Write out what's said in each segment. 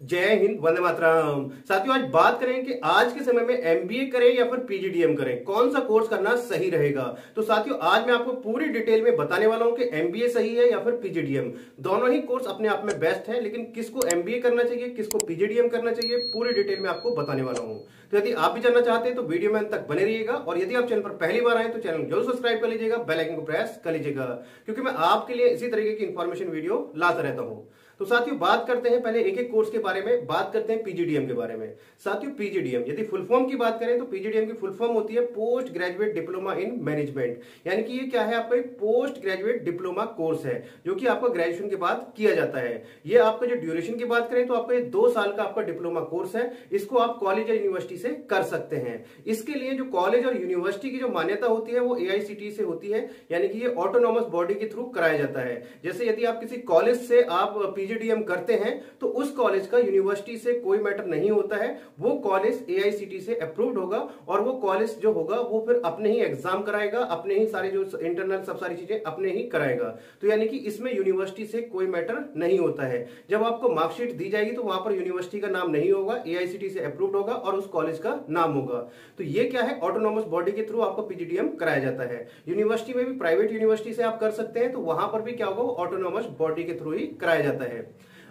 जय हिंद, वंदे मातरम। साथियों, आज बात करें कि आज के समय में एमबीए करें या फिर पीजीडीएम करें, कौन सा कोर्स करना सही रहेगा। तो साथियों, आज मैं आपको पूरी डिटेल में बताने वाला हूं कि एमबीए सही है या फिर पीजीडीएम। दोनों ही कोर्स अपने आप में बेस्ट है, लेकिन किसको एमबीए करना चाहिए, किसको पीजीडीएम करना चाहिए, पूरी डिटेल में आपको बताने वाला हूं। तो यदि आप भी जानना चाहते हैं तो वीडियो में अंत तक बने रहिएगा, और यदि आप चैनल पर पहली बार आए तो चैनल जरूर सब्सक्राइब कर लीजिएगा, बेल आइकन को प्रेस कर लीजिएगा, क्योंकि मैं आपके लिए इसी तरीके की इंफॉर्मेशन वीडियो लाता रहता हूं। तो साथियों, बात करते हैं पहले एक एक कोर्स के बारे में, बात करते हैं पीजीडीएम के बारे में। साथियों, पीजीडीएम यदि फुल फॉर्म की बात करें तो पीजीडीएम की फुल फॉर्म होती है post graduate diploma in management. यानी कि ये क्या है, आपका एक पोस्ट ग्रेजुएट डिप्लोमा कोर्स है जो कि आपका ग्रेजुएशन के बाद किया जाता है। ये आपका जो ड्यूरेशन की बात करें तो आपका ये 2 साल का आपका डिप्लोमा कोर्स है। इसको आप कॉलेज या यूनिवर्सिटी से कर सकते हैं। इसके लिए जो कॉलेज और यूनिवर्सिटी की जो मान्यता होती है वो एआईसीटीई से होती है, यानी कि ये ऑटोनॉमस बॉडी के थ्रू कराया जाता है। जैसे यदि आप किसी कॉलेज से आप पीजीडीएम करते हैं तो उस कॉलेज का यूनिवर्सिटी से कोई मैटर नहीं होता है, वो कॉलेज एआईसीटीई से अप्रूव्ड होगा, और वो कॉलेज जो होगा वो फिर अपने ही एग्जाम कराएगा, अपने ही सारे जो इंटरनल सब सारी चीजें अपने ही कराएगा। तो यानी कि इसमें यूनिवर्सिटी से कोई मैटर नहीं होता है। जब आपको मार्कशीट दी जाएगी तो वहां पर यूनिवर्सिटी का नाम नहीं होगा, एआईसीटीई से अप्रूव्ड होगा और उस कॉलेज का नाम होगा। तो ये क्या है, ऑटोनॉमस बॉडी के थ्रू आपको पीजीडीएम कराया जाता है। यूनिवर्सिटी में भी, प्राइवेट यूनिवर्सिटी से आप कर सकते हैं, तो वहां पर भी क्या होगा, वो ऑटोनॉमस बॉडी के थ्रू ही कराया जाता है।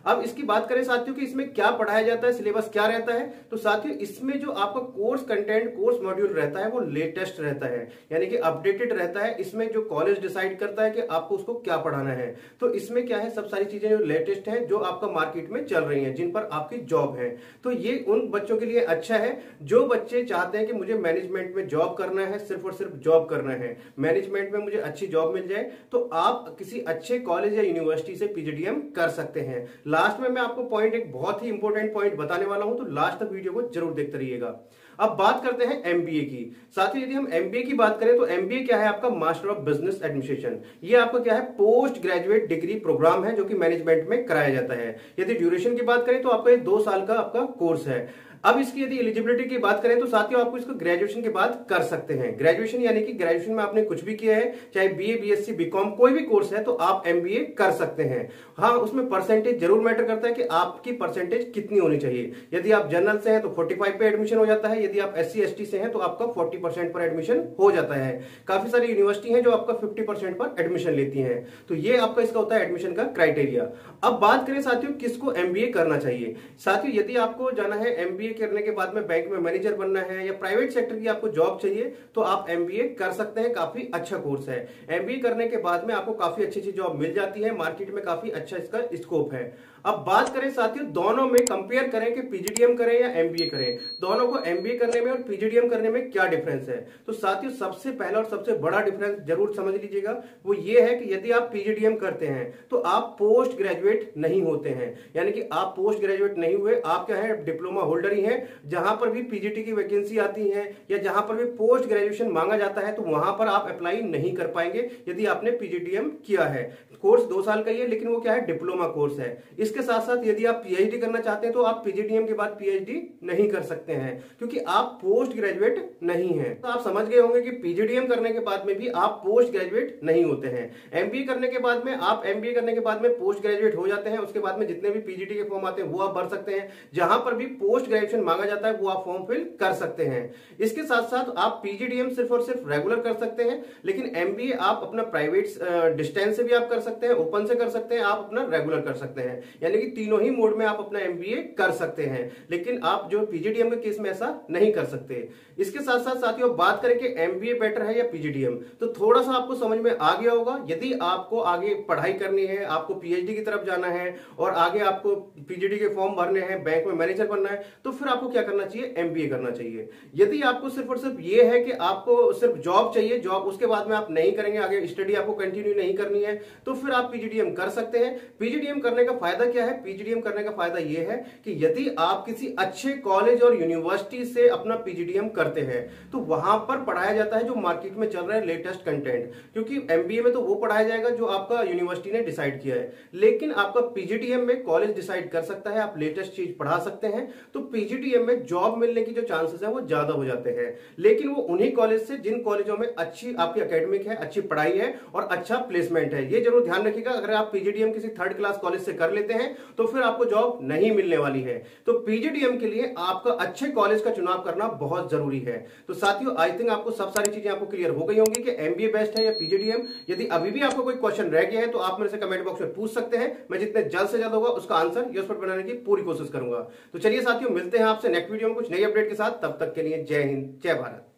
अब इसकी बात करें साथियों कि इसमें क्या पढ़ाया जाता है, सिलेबस क्या रहता है। तो साथियों, इसमें जो आपका कोर्स कंटेंट, कोर्स मॉड्यूल रहता है वो लेटेस्ट रहता है, यानी कि अपडेटेड रहता है। इसमें जो कॉलेज डिसाइड करता है कि आपको उसको क्या पढ़ाना है। तो इसमें क्या है, सब सारी चीजें जो लेटेस्ट हैं, जो आपका मार्केट में चल रही हैं, जिन पर आपकी जॉब है। तो ये उन बच्चों के लिए अच्छा है जो बच्चे चाहते हैं कि मुझे मैनेजमेंट में जॉब करना है, सिर्फ और सिर्फ जॉब करना है, मैनेजमेंट में मुझे अच्छी जॉब मिल जाए। तो आप किसी अच्छे कॉलेज या यूनिवर्सिटी से पीजीडीएम कर सकते हैं। लास्ट में मैं आपको पॉइंट, एक बहुत ही इंपॉर्टेंट पॉइंट बताने वाला हूं, तो लास्ट तक वीडियो को जरूर देखते रहिएगा। अब बात करते हैं एमबीए की। साथियों, यदि हम एमबीए की बात करें तो एमबीए क्या है, आपका मास्टर ऑफ बिजनेस एडमिनिस्ट्रेशन। ये आपका क्या है, पोस्ट ग्रेजुएट डिग्री प्रोग्राम है जो कि मैनेजमेंट में कराया जाता है। यदि ड्यूरेशन की बात करें तो आपका ये 2 साल का आपका कोर्स है। अब इसकी यदि एलिजिबिलिटी की बात करें तो साथियों, आपको इसको ग्रेजुएशन के बाद कर सकते हैं। ग्रेजुएशन यानी कि ग्रेजुएशन में आपने कुछ भी किया है, चाहे बीए, बीएससी, बीकॉम, कोई भी कोर्स है, तो आप एमबीए कर सकते हैं। हाँ, उसमें परसेंटेज जरूर मैटर करता है कि आपकी परसेंटेज कितनी होनी चाहिए। यदि आप जनरल से हैं तो 45 पे एडमिशन हो जाता है, यदि आप एससी एसटी से हैं तो आपका 40% पर एडमिशन हो जाता है। काफी सारी यूनिवर्सिटी है जो आपका 50% पर एडमिशन लेती है। तो ये आपका इसका होता है एडमिशन का क्राइटेरिया। अब बात करें साथियों, किसको एमबीए करना चाहिए। साथियों, यदि आपको जाना है एमबीए करने के बाद में बैंक में मैनेजर बनना है, या प्राइवेट सेक्टर की आपको जॉब चाहिए, तो आप एमबीए कर सकते हैं। काफी अच्छा कोर्स है। एमबीए करने के बाद में आपको काफी अच्छी अच्छी जॉब मिल जाती है, मार्केट में काफी अच्छा इसका स्कोप है। अब बात करें साथियों, दोनों में कंपेयर करें कि पीजीडीएम करें या एमबीए करें, दोनों को एमबीए करने में और पीजीडीएम करने में क्या डिफरेंस है। तो साथियों, सबसे पहला और सबसे बड़ा डिफरेंस जरूर समझ लीजिएगा, वो ये है कि यदि आप पीजीडीएम करते हैं तो आप पोस्ट ग्रेजुएट नहीं होते हैं। यानी कि आप पोस्ट ग्रेजुएट नहीं हुए, आप क्या है, डिप्लोमा होल्डर ही हैं। जहां पर भी पीजीटी की वैकेंसी आती है या जहां पर भी पोस्ट ग्रेजुएशन मांगा जाता है, तो वहां पर आप अप्लाई नहीं कर पाएंगे यदि आपने पीजीडीएम किया है। कोर्स 2 साल का ही है, लेकिन वो क्या है, डिप्लोमा कोर्स है। इसके साथ साथ यदि आप पीएचडी करना चाहते हैं तो आप पीजीडीएम के बाद पीएचडी नहीं कर सकते हैं, क्योंकि आप पोस्ट ग्रेजुएट नहीं हैं। तो आप समझ गए होंगे कि पीजीडीएम करने के बाद में भी आप पोस्ट ग्रेजुएट नहीं होते हैं। एमबीए करने के बाद में आप, एमबीए करने के बाद में पोस्ट ग्रेजुएट हो जाते हैं। उसके बाद में जितने भी पीजीटी के फॉर्म आते हैं वो आप भर सकते हैं। जहां पर भी पोस्ट ग्रेजुएशन मांगा जाता है वो आप फॉर्म फिल कर सकते हैं। इसके साथ साथ आप पीजीडीएम सिर्फ और सिर्फ रेगुलर कर सकते हैं, लेकिन एमबीए आप अपना प्राइवेट डिस्टेंस से भी आप कर सकते हैं, ओपन से कर सकते हैं, आप अपना रेगुलर कर सकते हैं। यानी कि तीनों ही मोड में आप अपना एमबीए कर सकते हैं, लेकिन आप जो पीजीडीएम के केस में ऐसा नहीं कर सकते। इसके साथ साथ साथियों, बात करें कि एमबीए बेटर है या पीजीडीएम, तो थोड़ा सा आपको समझ में आ गया होगा। यदि आपको आगे पढ़ाई करनी है, आपको पीएचडी की तरफ जाना है और आगे आपको पीजीडी के फॉर्म भरने हैं, बैंक में मैनेजर बनना है, तो फिर आपको क्या करना चाहिए, एमबीए करना चाहिए। यदि आपको सिर्फ और सिर्फ ये है कि आपको सिर्फ जॉब चाहिए, जॉब उसके बाद में आप नहीं करेंगे, आगे स्टडी आपको कंटिन्यू नहीं करनी है, तो फिर आप पीजीडीएम कर सकते हैं। पीजीडीएम करने का फायदा क्या है, पीजीडीएम करने का फायदा यह है कि यदि आप किसी अच्छे कॉलेज और यूनिवर्सिटी से अपना पीजीडीएम करते हैं तो वहां पर पढ़ाया जाता है जो मार्केट में चल रहा है लेटेस्ट कंटेंट, क्योंकि एमबीए में तो वो पढ़ाया जाएगा जो आपका यूनिवर्सिटी ने डिसाइड किया है, लेकिन आपका पीजीडीएम में कॉलेज डिसाइड कर सकता है, आप लेटेस्ट चीज पढ़ा सकते हैं। तो पीजीडीएम में जॉब मिलने की जो चांसेस है वो ज्यादा हो जाते हैं, लेकिन वो उन्हीं कॉलेज से जिन कॉलेजों में अच्छी आपकी एकेडमिक है, अच्छी पढ़ाई है और अच्छा प्लेसमेंट है। ये जरूर ध्यान रखिएगा, अगर आप पीजीडीएम किसी 3rd क्लास कॉलेज से कर लेते हैं हैं तो फिर आपको जॉब नहीं मिलने वाली है। तो पीजीडीएम के लिए आपका अच्छे कॉलेज का चुनाव करना बहुत जरूरी है। तो साथियों आई थिंक आपको सब सारी चीजें आपको क्लियर हो गई होंगी कि एमबीए बेस्ट है या पीजीडीएम। यदि अभी भी आपको कोई क्वेश्चन रह गया है तो आप मेरे से कमेंट बॉक्स में पूछ सकते हैं, मैं जितने जल्द से जल्द होगा उसका आंसर या उस पर बनाने की पूरी कोशिश करूंगा। तो चलिए साथियों, मिलते हैं आपसे नेक्स्ट वीडियो में कुछ नई अपडेट के साथ। तब तक के लिए जय हिंद, जय भारत।